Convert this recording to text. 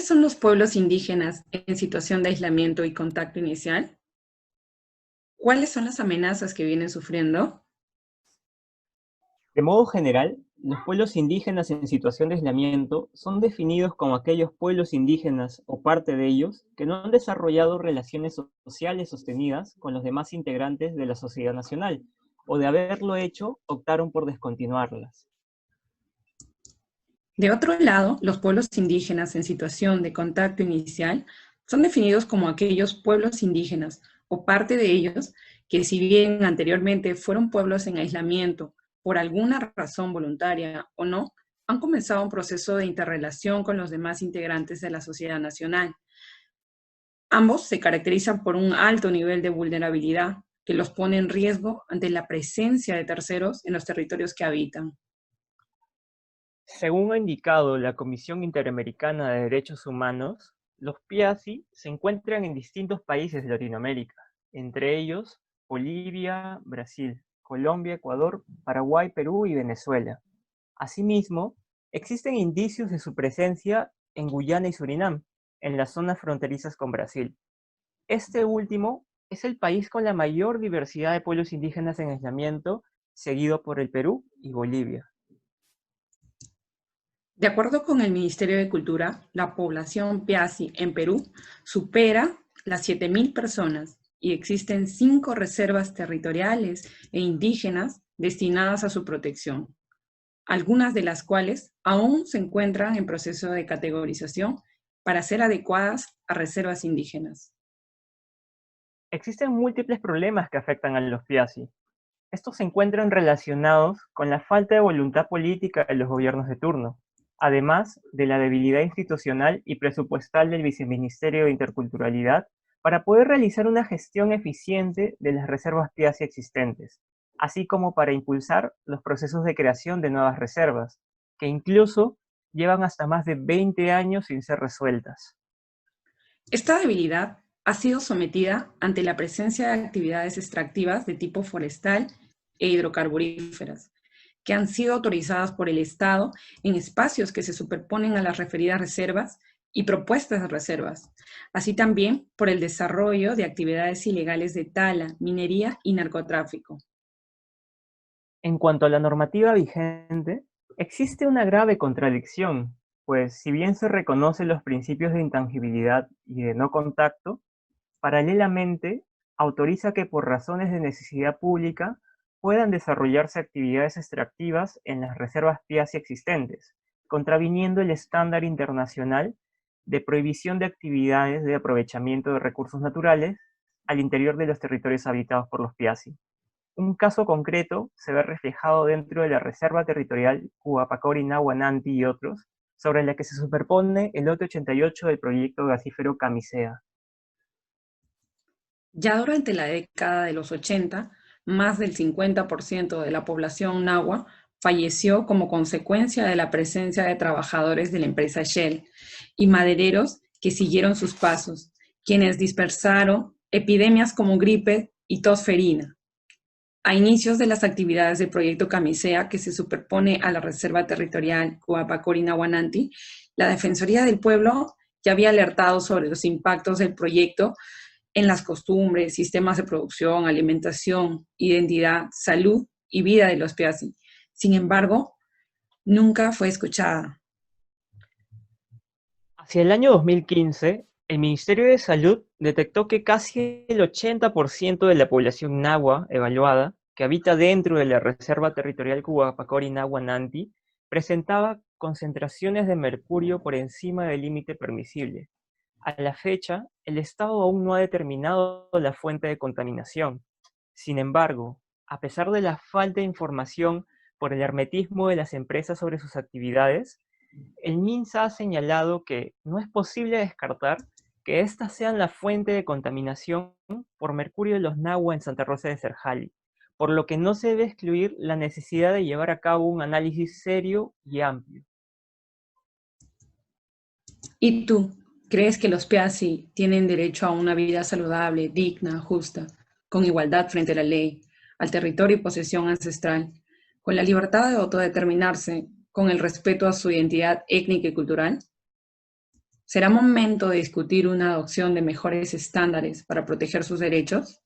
¿Cuáles son los pueblos indígenas en situación de aislamiento y contacto inicial? ¿Cuáles son las amenazas que vienen sufriendo? De modo general, los pueblos indígenas en situación de aislamiento son definidos como aquellos pueblos indígenas o parte de ellos que no han desarrollado relaciones sociales sostenidas con los demás integrantes de la sociedad nacional, o de haberlo hecho, optaron por descontinuarlas. De otro lado, los pueblos indígenas en situación de contacto inicial son definidos como aquellos pueblos indígenas o parte de ellos que, si bien anteriormente fueron pueblos en aislamiento por alguna razón voluntaria o no, han comenzado un proceso de interrelación con los demás integrantes de la sociedad nacional. Ambos se caracterizan por un alto nivel de vulnerabilidad que los pone en riesgo ante la presencia de terceros en los territorios que habitan. Según ha indicado la Comisión Interamericana de Derechos Humanos, los PIASI se encuentran en distintos países de Latinoamérica, entre ellos Bolivia, Brasil, Colombia, Ecuador, Paraguay, Perú y Venezuela. Asimismo, existen indicios de su presencia en Guyana y Surinam, en las zonas fronterizas con Brasil. Este último es el país con la mayor diversidad de pueblos indígenas en aislamiento, seguido por el Perú y Bolivia. De acuerdo con el Ministerio de Cultura, la población Piasi en Perú supera las 7.000 personas y existen 5 reservas territoriales e indígenas destinadas a su protección, algunas de las cuales aún se encuentran en proceso de categorización para ser adecuadas a reservas indígenas. Existen múltiples problemas que afectan a los Piasi. Estos se encuentran relacionados con la falta de voluntad política de los gobiernos de turno, además de la debilidad institucional y presupuestal del Viceministerio de Interculturalidad para poder realizar una gestión eficiente de las reservas Piasi existentes, así como para impulsar los procesos de creación de nuevas reservas, que incluso llevan hasta más de 20 años sin ser resueltas. Esta debilidad ha sido sometida ante la presencia de actividades extractivas de tipo forestal e hidrocarburíferas, que han sido autorizadas por el Estado en espacios que se superponen a las referidas reservas y propuestas de reservas, así también por el desarrollo de actividades ilegales de tala, minería y narcotráfico. En cuanto a la normativa vigente, existe una grave contradicción, pues si bien se reconocen los principios de intangibilidad y de no contacto, paralelamente autoriza que por razones de necesidad pública puedan desarrollarse actividades extractivas en las reservas Piasi existentes, contraviniendo el estándar internacional de prohibición de actividades de aprovechamiento de recursos naturales al interior de los territorios habitados por los Piasi. Un caso concreto se ve reflejado dentro de la Reserva Territorial Huapacori-Nahuananti y otros, sobre la que se superpone el lote 88 del proyecto gasífero Camisea. Ya durante la década de los 80, más del 50% de la población nahua falleció como consecuencia de la presencia de trabajadores de la empresa Shell y madereros que siguieron sus pasos, quienes dispersaron epidemias como gripe y tos ferina. A inicios de las actividades del proyecto Camisea, que se superpone a la Reserva Territorial Huapacori-Nahuananti, la Defensoría del Pueblo ya había alertado sobre los impactos del proyecto en las costumbres, sistemas de producción, alimentación, identidad, salud y vida de los Piasi. Sin embargo, nunca fue escuchada. Hacia el año 2015, el Ministerio de Salud detectó que casi el 80% de la población nahua evaluada, que habita dentro de la Reserva Territorial Huapacori-Nahuananti, presentaba concentraciones de mercurio por encima del límite permisible. A la fecha, el Estado aún no ha determinado la fuente de contaminación. Sin embargo, a pesar de la falta de información por el hermetismo de las empresas sobre sus actividades, el MINSA ha señalado que no es posible descartar que estas sean la fuente de contaminación por mercurio de los nahua en Santa Rosa de Serjali, por lo que no se debe excluir la necesidad de llevar a cabo un análisis serio y amplio. ¿Y tú? ¿Crees que los Piasi tienen derecho a una vida saludable, digna, justa, con igualdad frente a la ley, al territorio y posesión ancestral, con la libertad de autodeterminarse, con el respeto a su identidad étnica y cultural? ¿Será momento de discutir una adopción de mejores estándares para proteger sus derechos?